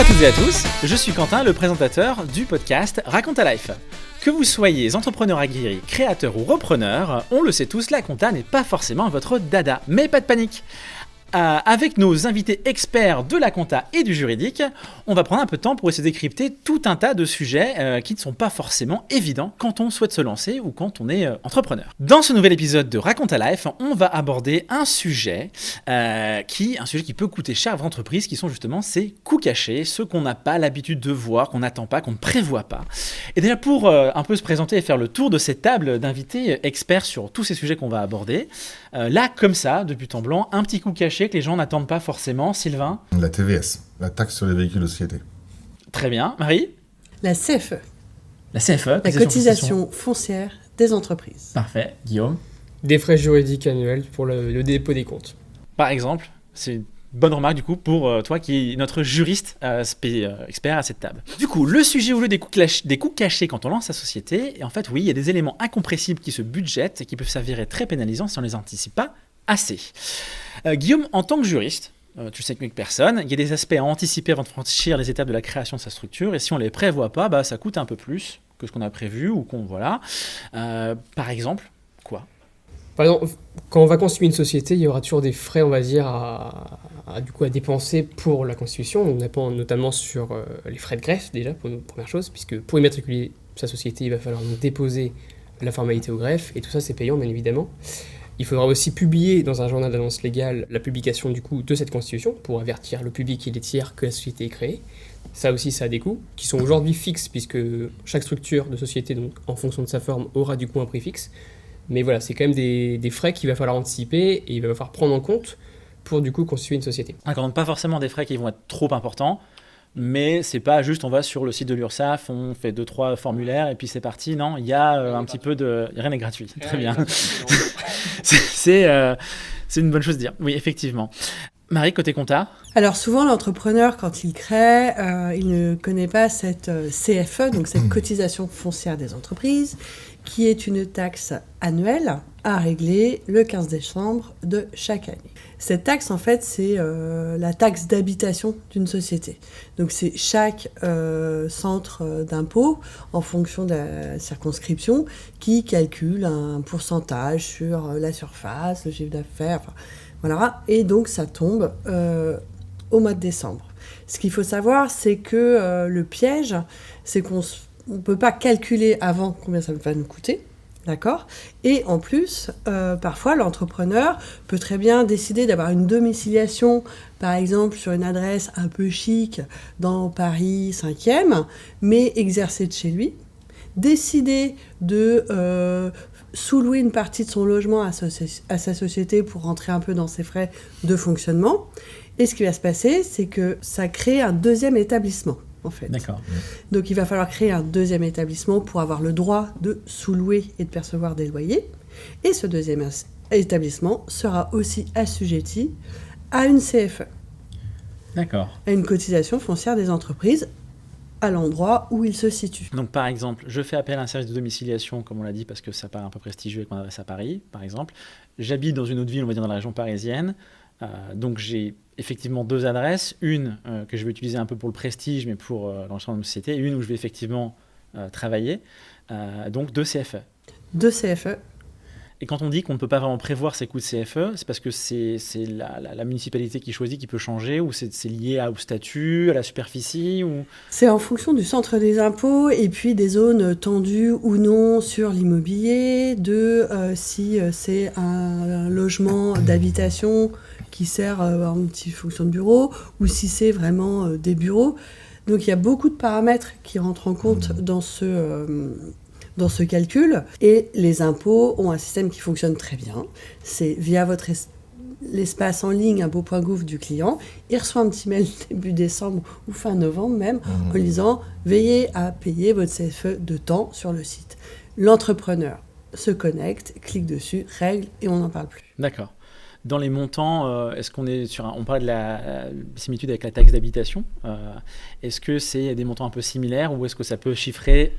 toutes et à tous, je suis Quentin, le présentateur du podcast Raconte ta Life. Que vous soyez entrepreneur aguerri, créateur ou repreneur, on le sait tous, la compta n'est pas forcément votre dada. Mais pas de panique. Avec nos invités experts de la compta et du juridique, on va prendre un peu de temps pour essayer de décrypter tout un tas de sujets qui ne sont pas forcément évidents quand on souhaite se lancer ou quand on est entrepreneur. Dans ce nouvel épisode de Raconte ta Life, on va aborder un sujet qui peut coûter cher aux entreprises, qui sont justement ces coûts cachés, ceux qu'on n'a pas l'habitude de voir, qu'on n'attend pas, qu'on ne prévoit pas. Et déjà pour un peu se présenter et faire le tour de cette table d'invités experts sur tous ces sujets qu'on va aborder, là comme ça, de but en blanc, un petit coup caché que les gens n'attendent pas forcément. Sylvain ? La TVS, la taxe sur les véhicules de société. Très bien. Marie ? La CFE. La CFE, la cotisation foncière des entreprises. Parfait. Guillaume ? Des frais juridiques annuels pour le dépôt des comptes. Par exemple, c'est une bonne remarque du coup pour toi qui est notre juriste expert à cette table. Du coup, le sujet au lieu des coûts cachés quand on lance sa société, et en fait oui, il y a des éléments incompressibles qui se budgètent et qui peuvent s'avérer très pénalisants si on ne les anticipe pas assez. Guillaume, en tant que juriste, tu sais que mieux que personne, il y a des aspects à anticiper avant de franchir les étapes de la création de sa structure, et si on ne les prévoit pas, ça coûte un peu plus que ce qu'on a prévu ou qu'on voilà. Par exemple, quoi ? Par exemple, quand on va constituer une société, il y aura toujours des frais, on va dire, à dépenser pour la constitution. On dépend notamment sur les frais de greffe, déjà, pour une première chose, puisque pour immatriculer sa société, il va falloir donc déposer la formalité au greffe, et tout ça, c'est payant, bien évidemment. Il faudra aussi publier dans un journal d'annonce légale la publication du coup de cette constitution pour avertir le public et les tiers que la société est créée. Ça aussi, ça a des coûts qui sont aujourd'hui fixes puisque chaque structure de société, donc, en fonction de sa forme, aura du coup un prix fixe. Mais voilà, c'est quand même des frais qu'il va falloir anticiper et il va falloir prendre en compte pour du coup constituer une société. Donc pas forcément des frais qui vont être trop importants, mais c'est pas juste on va sur le site de l'URSSAF, on fait 2-3 formulaires et puis c'est parti. Non, il y a un petit peu de... Rien n'est gratuit, très bien. C'est une bonne chose de dire, oui, effectivement. Marie, côté compta ? Alors souvent, l'entrepreneur, quand il crée, il ne connaît pas cette CFE, donc cette cotisation foncière des entreprises, qui est une taxe annuelle à régler le 15 décembre de chaque année. Cette taxe, en fait, c'est la taxe d'habitation d'une société. Donc c'est chaque centre d'impôt, en fonction de la circonscription, qui calcule un pourcentage sur la surface, le chiffre d'affaires, voilà, et donc ça tombe au mois de décembre. Ce qu'il faut savoir, c'est que le piège, c'est qu'on ne peut pas calculer avant combien ça va nous coûter, d'accord ? Et en plus, parfois, l'entrepreneur peut très bien décider d'avoir une domiciliation, par exemple, sur une adresse un peu chic dans Paris 5e, mais exercer de chez lui, décider de... sous-louer une partie de son logement à sa société pour rentrer un peu dans ses frais de fonctionnement. Et ce qui va se passer, c'est que ça crée un deuxième établissement, en fait. D'accord. Donc il va falloir créer un deuxième établissement pour avoir le droit de sous-louer et de percevoir des loyers. Et ce deuxième établissement sera aussi assujetti à une CFE. D'accord. À une cotisation foncière des entreprises, à l'endroit où il se situe. Donc par exemple, je fais appel à un service de domiciliation, comme on l'a dit, parce que ça paraît un peu prestigieux avec mon adresse à Paris, par exemple. J'habite dans une autre ville, on va dire dans la région parisienne. Donc j'ai effectivement 2 adresses, une que je vais utiliser un peu pour le prestige, mais pour l'ensemble de ma société, et une où je vais effectivement travailler. Donc 2 CFE. 2 CFE. Et quand on dit qu'on ne peut pas vraiment prévoir ces coûts de CFE, c'est parce que c'est la municipalité qui choisit qui peut changer, ou c'est lié au statut, à la superficie ou... C'est en fonction du centre des impôts et puis des zones tendues ou non sur l'immobilier, si c'est un logement d'habitation qui sert à une petite fonction de bureau, ou si c'est vraiment des bureaux. Donc il y a beaucoup de paramètres qui rentrent en compte dans ce calcul, et les impôts ont un système qui fonctionne très bien. C'est via l'espace en ligne impôts.gouv du client. Il reçoit un petit mail début décembre ou fin novembre même en disant « Veillez à payer votre CFE de temps sur le site ». L'entrepreneur se connecte, clique dessus, règle et on n'en parle plus. D'accord. Dans les montants, est-ce qu'on est sur on parlait de la similitude avec la taxe d'habitation. Est-ce que c'est des montants un peu similaires ou est-ce que ça peut chiffrer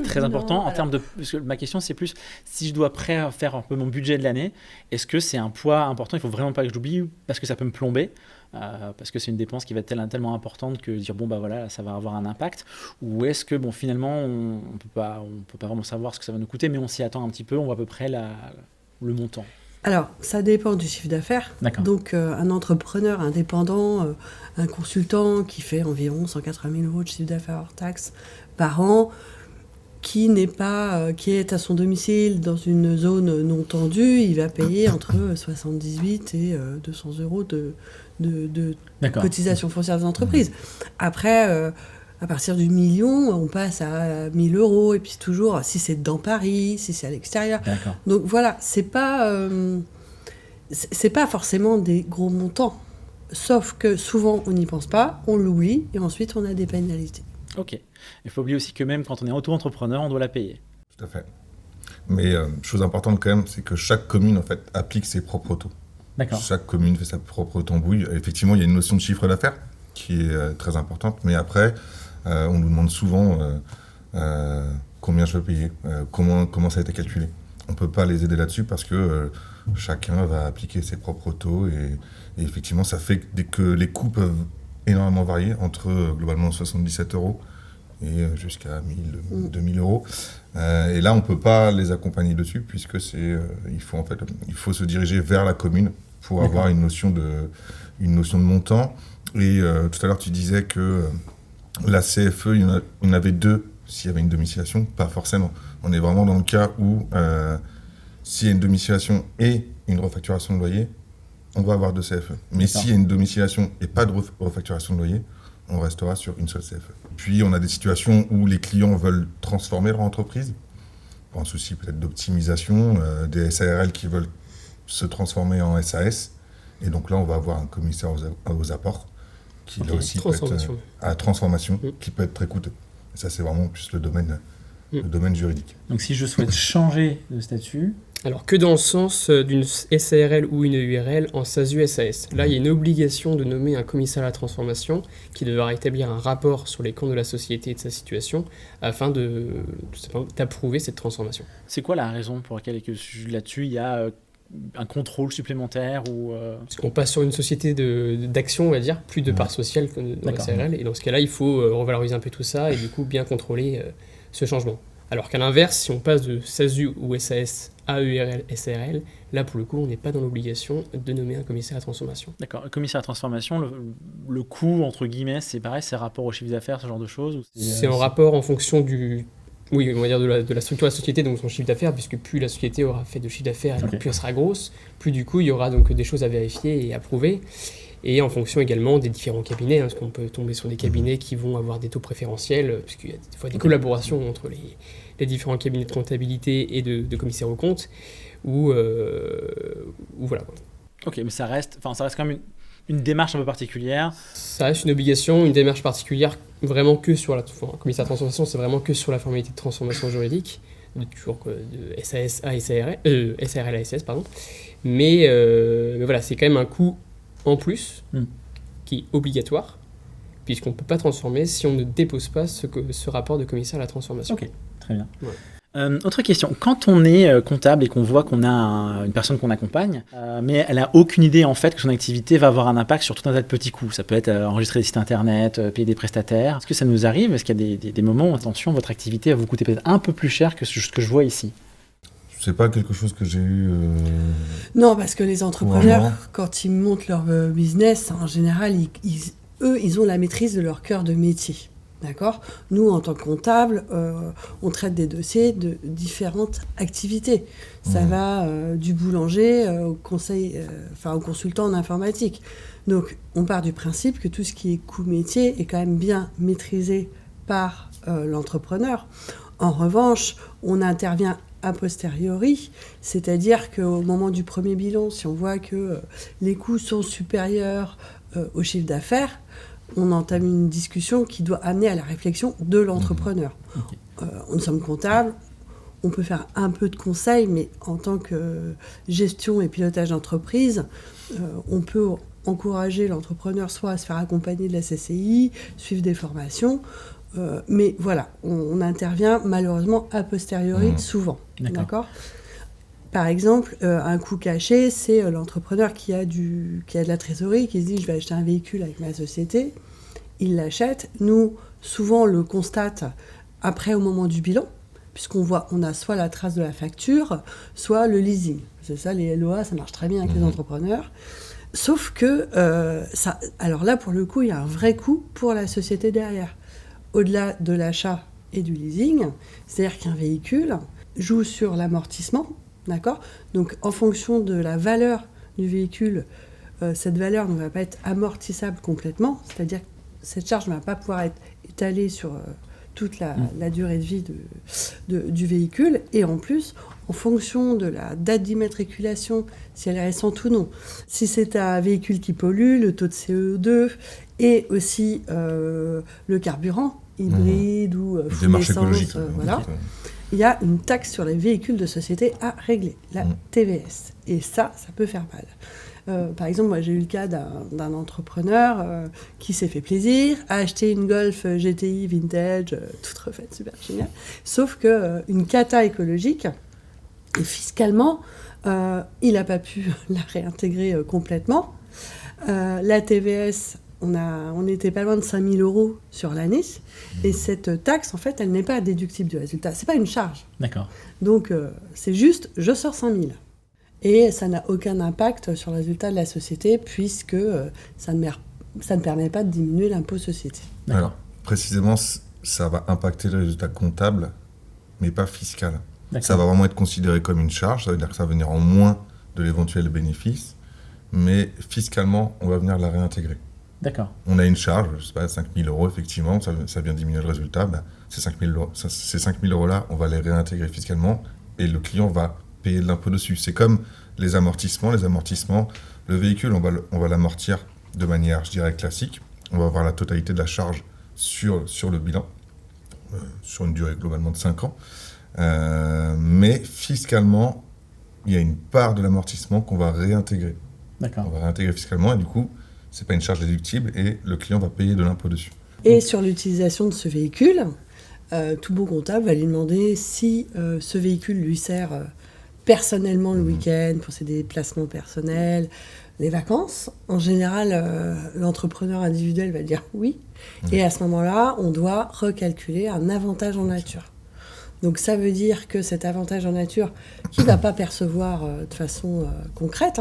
très important Non, en termes de... Parce que ma question, c'est plus si je dois faire un peu mon budget de l'année, est-ce que c'est un poids important? Il faut vraiment pas que je l'oublie parce que ça peut me plomber, parce que c'est une dépense qui va être tellement importante que dire bon bah voilà, ça va avoir un impact. Ou est-ce que bon finalement on peut pas vraiment savoir ce que ça va nous coûter, mais on s'y attend un petit peu, on voit à peu près le montant. Alors, ça dépend du chiffre d'affaires. D'accord. Donc, un entrepreneur indépendant, un consultant qui fait environ 180 000 euros de chiffre d'affaires hors taxe par an, qui est à son domicile dans une zone non tendue, il va payer entre 78 et 200 euros de D'accord. cotisation foncière des entreprises. Après, à partir du million, on passe à 1 000 euros, et puis toujours, si c'est dans Paris, si c'est à l'extérieur. D'accord. Donc voilà, c'est pas forcément des gros montants. Sauf que souvent, on n'y pense pas, on l'oublie, et ensuite, on a des pénalités. Ok. Il faut oublier aussi que même quand on est auto-entrepreneur, on doit la payer. Tout à fait. Mais chose importante quand même, c'est que chaque commune en fait applique ses propres taux. D'accord. Chaque commune fait sa propre tambouille. Effectivement, il y a une notion de chiffre d'affaires qui est très importante, mais après, on nous demande souvent combien je veux payer, comment ça a été calculé. On ne peut pas les aider là-dessus parce que chacun va appliquer ses propres taux et effectivement, ça fait que les coûts peuvent énormément varier entre globalement 77 euros et jusqu'à 1000, 2000 euros. Et là, on ne peut pas les accompagner dessus puisque il faut se diriger vers la commune pour avoir une notion de montant. Et tout à l'heure, tu disais que la CFE, il y en avait deux s'il y avait une domiciliation, pas forcément. On est vraiment dans le cas où s'il y a une domiciliation et une refacturation de loyer, on va avoir deux CFE. Mais s'il y a une domiciliation et pas de refacturation de loyer, on restera sur une seule CFE. Puis on a des situations où les clients veulent transformer leur entreprise, pour un souci peut-être d'optimisation, des SARL qui veulent se transformer en SAS. Et donc là, on va avoir un commissaire aux apports qui là aussi peut être à transformation, qui peut être très coûteux. Et ça, c'est vraiment plus le domaine juridique. Donc si je souhaite changer de statut... Alors que dans le sens d'une SARL ou une URL en SASU-SAS. Là, il y a une obligation de nommer un commissaire à la transformation qui devra établir un rapport sur les comptes de la société et de sa situation afin d'approuver cette transformation. C'est quoi la raison pour laquelle là-dessus il y a un contrôle supplémentaire ou Parce qu'on passe sur une société d'action, on va dire, plus de parts sociales que dans la SARL. Et dans ce cas-là, il faut revaloriser un peu tout ça et du coup bien contrôler ce changement. Alors qu'à l'inverse, si on passe de SASU ou SAS à URL, SARL, là pour le coup, on n'est pas dans l'obligation de nommer un commissaire à transformation. D'accord. Le commissaire à transformation, le coût, entre guillemets, c'est pareil, c'est rapport au chiffre d'affaires, ce genre de choses ou c'est en rapport en fonction on va dire de la structure de la société, donc son chiffre d'affaires, puisque plus la société aura fait de chiffre d'affaires, et plus elle sera grosse, plus du coup il y aura donc des choses à vérifier et approuver. Et en fonction également des différents cabinets, parce qu'on peut tomber sur des cabinets qui vont avoir des taux préférentiels, puisqu'il y a des fois des collaborations entre les différents cabinets de comptabilité et de commissaires aux comptes, ou voilà. Ok, mais ça reste quand même une démarche un peu particulière. Ça reste une obligation, une démarche particulière, vraiment que sur la commissaire à transformation, c'est vraiment que sur la formalité de transformation juridique, de SAS à SARL à SAS, pardon. Mais voilà, c'est quand même un coût en plus qui est obligatoire, puisqu'on ne peut pas transformer si on ne dépose pas ce rapport de commissaire à la transformation. Ok, très bien. Ouais. Autre question, quand on est comptable et qu'on voit qu'on a une personne qu'on accompagne, mais elle n'a aucune idée en fait que son activité va avoir un impact sur tout un tas de petits coûts, ça peut être enregistrer des sites internet, payer des prestataires, est-ce que ça nous arrive? Est-ce qu'il y a des moments où, attention, votre activité va vous coûter peut-être un peu plus cher que ce que je vois ici? C'est pas quelque chose que j'ai eu... Non, parce que les entrepreneurs, quand ils montent leur business, en général, ils ont la maîtrise de leur cœur de métier. D'accord ? Nous, en tant que comptable, on traite des dossiers de différentes activités. Ça va du boulanger au consultant en informatique. Donc, on part du principe que tout ce qui est coût métier est quand même bien maîtrisé par l'entrepreneur. En revanche, on intervient a posteriori, c'est-à-dire qu'au moment du premier bilan, si on voit que les coûts sont supérieurs au chiffre d'affaires, on entame une discussion qui doit amener à la réflexion de l'entrepreneur. Nous sommes comptables, on peut faire un peu de conseil, mais en tant que gestion et pilotage d'entreprise, on peut encourager l'entrepreneur soit à se faire accompagner de la CCI, suivre des formations, Mais voilà, on intervient malheureusement a posteriori souvent. D'accord. Par exemple, un coût caché, c'est l'entrepreneur qui a de la trésorerie, qui se dit je vais acheter un véhicule avec ma société, il l'achète. Nous, souvent, on le constate après au moment du bilan, on a soit la trace de la facture, soit le leasing. C'est ça, les LOA, ça marche très bien avec les entrepreneurs. Sauf que, alors là, pour le coup, il y a un vrai coût pour la société derrière. Au-delà de l'achat et du leasing, c'est-à-dire qu'un véhicule joue sur l'amortissement, d'accord ? Donc, en fonction de la valeur du véhicule, cette valeur ne va pas être amortissable complètement, c'est-à-dire que cette charge ne va pas pouvoir être étalée sur toute la durée de vie du véhicule. Et en plus, en fonction de la date d'immatriculation, si elle est récente ou non, si c'est un véhicule qui pollue, le taux de CO2 et aussi le carburant, hybride ou full démarche essence, écologique. voilà. Il y a une taxe sur les véhicules de société à régler, la TVS. Et ça peut faire mal. Par exemple, moi j'ai eu le cas d'un entrepreneur qui s'est fait plaisir, a acheté une Golf GTI vintage, toute refaite, super géniale. Sauf qu'une cata écologique, et fiscalement, il n'a pas pu la réintégrer complètement. La TVS, on n'était pas loin de 5 000 € sur l'année. Et cette taxe, en fait, elle n'est pas déductible du résultat. Ce n'est pas une charge. D'accord. Donc, c'est juste, je sors 5 000. Et ça n'a aucun impact sur le résultat de la société, puisque ça ne permet pas de diminuer l'impôt société. D'accord. Alors, précisément, ça va impacter le résultat comptable, mais pas fiscal. D'accord. Ça va vraiment être considéré comme une charge, ça veut dire que ça va venir en moins de l'éventuel bénéfice, mais fiscalement, on va venir la réintégrer. D'accord. On a une charge, je sais pas, 5 000 €, effectivement, ça vient diminuer le résultat. Ces 5 000 € là, on va les réintégrer fiscalement et le client va payer de l'impôt dessus. C'est comme les amortissements. Le véhicule, on va l'amortir de manière, je dirais, classique. On va avoir la totalité de la charge sur le bilan, sur une durée globalement de 5 ans. Mais fiscalement, il y a une part de l'amortissement qu'on va réintégrer. D'accord. On va réintégrer fiscalement et du coup, c'est pas une charge déductible et le client va payer de l'impôt dessus. Et sur l'utilisation de ce véhicule, tout bon comptable va lui demander si ce véhicule lui sert personnellement le week-end, pour ses déplacements personnels, les vacances. En général, l'entrepreneur individuel va dire oui. Et à ce moment-là, on doit recalculer un avantage en nature. Donc ça veut dire que cet avantage en nature, qu'il ne va pas percevoir de façon concrète,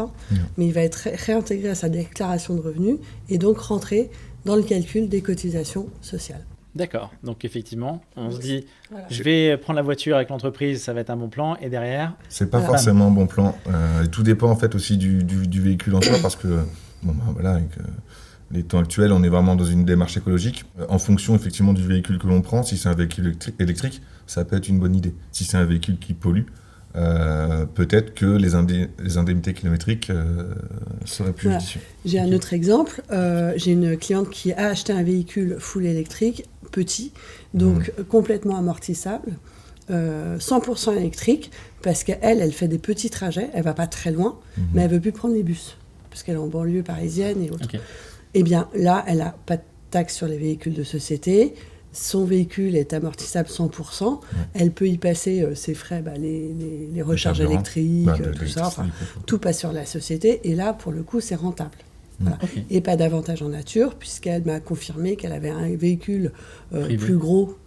mais il va être réintégré à sa déclaration de revenus et donc rentrer dans le calcul des cotisations sociales. D'accord. Donc effectivement, on se dit, Voilà. je vais prendre la voiture avec l'entreprise, ça va être un bon plan. Et derrière, C'est pas Voilà. forcément un bon plan. Et tout dépend en fait aussi du véhicule en soi parce que avec les temps actuels, on est vraiment dans une démarche écologique. En fonction effectivement du véhicule que l'on prend, si c'est un véhicule électrique, ça peut être une bonne idée. Si c'est un véhicule qui pollue, peut-être que les indemnités kilométriques seraient plus Voilà. judicieux. J'ai un autre exemple. J'ai une cliente qui a acheté un véhicule full électrique, petit, donc complètement amortissable, 100% électrique, parce qu'elle fait des petits trajets, elle va pas très loin, mais elle veut plus prendre les bus, parce qu'elle est en banlieue parisienne et autres. ok. Eh bien, là, elle n'a pas de taxe sur les véhicules de société. Son véhicule est amortissable 100%. Elle peut y passer ses frais, les recharges carburants. électriques, tout l'électricité, ça. Enfin, tout passe sur la société. Et là, pour le coup, c'est rentable. Voilà. Ok. Et pas d'avantage en nature, puisqu'elle m'a confirmé qu'elle avait un véhicule Privé. plus gros,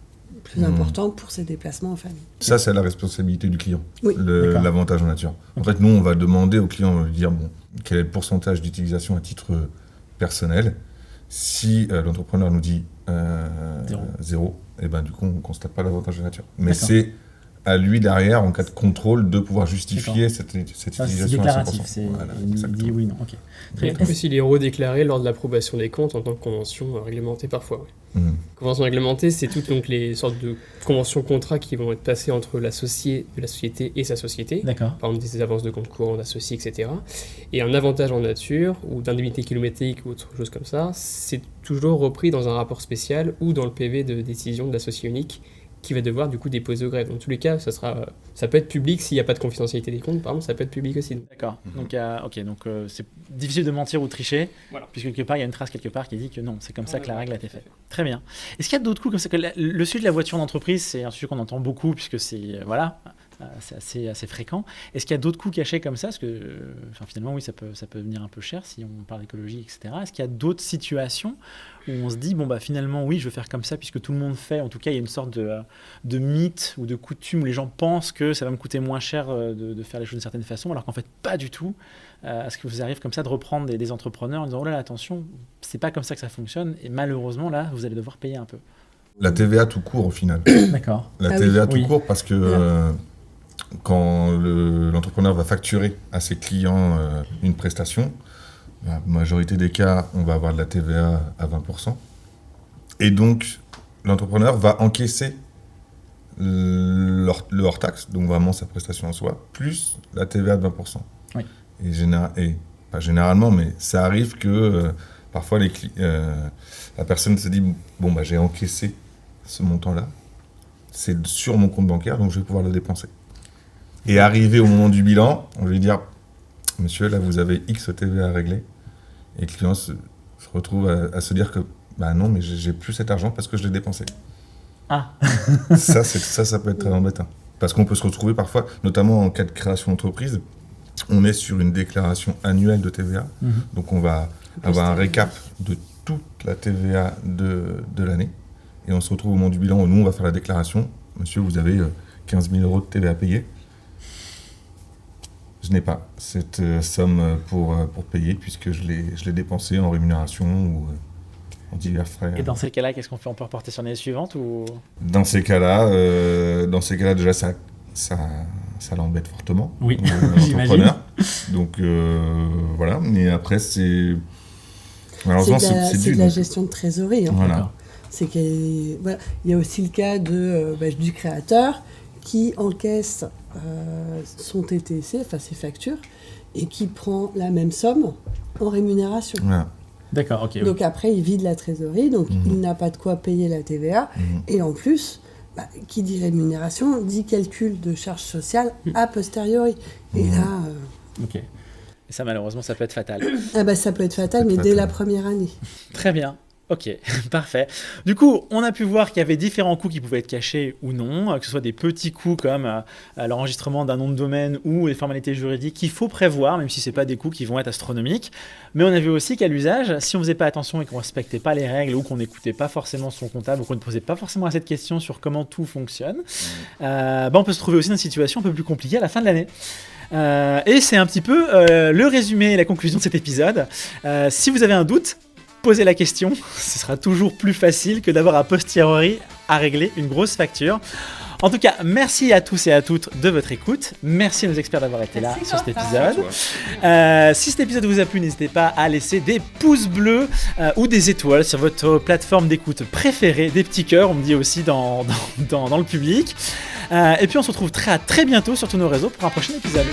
plus important pour ses déplacements en famille. Ça, c'est la responsabilité du client, Oui. D'accord. l'avantage en nature. En fait, nous, on va demander au client de dire quel est le pourcentage d'utilisation à titre personnel. Si l'entrepreneur nous dit 0, et ben du coup, on ne constate pas l'avantage de nature. Mais D'accord. c'est à lui derrière, en cas de contrôle, de pouvoir justifier cette Ça, c'est utilisation déclaratif. à 100%. C'est, Voilà, il exactement. dit oui, non. Ok. Très Et bien. en plus, il est redéclaré lors de l'approbation des comptes en tant que convention réglementée parfois. Ouais. Convention réglementée, c'est toutes donc les sortes de conventions contrats qui vont être passées entre l'associé de la société et sa société. D'accord. Par exemple des avances de compte courant d'associés, etc. Et un avantage en nature ou d'indemnité kilométrique ou autre chose comme ça, c'est toujours repris dans un rapport spécial ou dans le PV de décision de l'associé unique qui va devoir du coup déposer au greffe. Dans tous les cas, ça peut être public s'il n'y a pas de confidentialité des comptes, par exemple, ça peut être public aussi. D'accord. Donc, c'est difficile de mentir ou tricher, Voilà. puisque quelque part, il y a une trace quelque part qui dit que non, c'est comme ça que la règle a été faite. Très bien. Est-ce qu'il y a d'autres coups comme ça que le sujet de la voiture d'entreprise, c'est un sujet qu'on entend beaucoup, puisque c'est assez fréquent. Est-ce qu'il y a d'autres coûts cachés comme ça? Parce que finalement, oui, ça peut venir un peu cher si on parle d'écologie, etc. Est-ce qu'il y a d'autres situations où on se dit, finalement, oui, je veux faire comme ça, puisque tout le monde fait, en tout cas, il y a une sorte de mythe ou de coutume où les gens pensent que ça va me coûter moins cher de faire les choses d'une certaine façon, alors qu'en fait, pas du tout. Est-ce que vous arrivez comme ça de reprendre des entrepreneurs en disant, oh là là, attention, c'est pas comme ça que ça fonctionne, et malheureusement, là, vous allez devoir payer un peu. La TVA tout court, au final. D'accord. La TVA tout Oui. court, parce que quand l'entrepreneur va facturer à ses clients une prestation, la majorité des cas, on va avoir de la TVA à 20%. Et donc, l'entrepreneur va encaisser le hors-taxe, donc vraiment sa prestation en soi, plus la TVA de 20%. Oui. Et pas généralement, mais ça arrive que parfois la personne se dit « Bon, j'ai encaissé ce montant-là, c'est sur mon compte bancaire, donc je vais pouvoir le dépenser. » Et arrivé au moment du bilan, on va lui dire « Monsieur, là, vous avez X TVA à régler. » Et le client se retrouve à se dire que « Non, mais j'ai plus cet argent parce que je l'ai dépensé. » Ah. Ça peut être très embêtant. Parce qu'on peut se retrouver parfois, notamment en cas de création d'entreprise, on est sur une déclaration annuelle de TVA. Donc on va avoir un récap de toute la TVA de l'année. Et on se retrouve au moment du bilan où nous, on va faire la déclaration. Monsieur, vous avez 15 000 € de TVA à payer. Je n'ai pas cette somme pour payer puisque je l'ai dépensé en rémunération ou en divers frais. Et dans ces cas-là, qu'est-ce qu'on fait? On peut reporter sur l'année suivante ou... Dans ces cas-là, déjà, ça l'embête fortement. Oui, l'entrepreneur. Donc voilà, mais après c'est malheureusement c'est de la gestion de trésorerie. Voilà. C'est qu'il y a aussi le cas du créateur qui encaisse son TTC, enfin ses factures, et qui prend la même somme en rémunération. Voilà. D'accord, ok. Donc après, il vide la trésorerie, donc il n'a pas de quoi payer la TVA, et en plus, qui dit rémunération, dit calcul de charges sociales a posteriori. Et là... Ok. Et ça, malheureusement, ça peut être fatal. Ça peut être fatal, mais dès la première année. Très bien. Ok, parfait. Du coup, on a pu voir qu'il y avait différents coûts qui pouvaient être cachés ou non, que ce soit des petits coûts comme l'enregistrement d'un nom de domaine ou les formalités juridiques qu'il faut prévoir, même si ce n'est pas des coûts qui vont être astronomiques. Mais on a vu aussi qu'à l'usage, si on ne faisait pas attention et qu'on ne respectait pas les règles ou qu'on n'écoutait pas forcément son comptable ou qu'on ne posait pas forcément assez de questions sur comment tout fonctionne, on peut se trouver aussi dans une situation un peu plus compliquée à la fin de l'année. Et c'est un petit peu le résumé et la conclusion de cet épisode. Si vous avez un doute, posez la question, ce sera toujours plus facile que d'avoir a posteriori à régler une grosse facture. En tout cas, merci à tous et à toutes de votre écoute. Merci à nos experts d'avoir été là sur cet épisode. Si cet épisode vous a plu, n'hésitez pas à laisser des pouces bleus ou des étoiles sur votre plateforme d'écoute préférée, des petits cœurs, on me dit aussi dans le public. Et puis on se retrouve très bientôt sur tous nos réseaux pour un prochain épisode.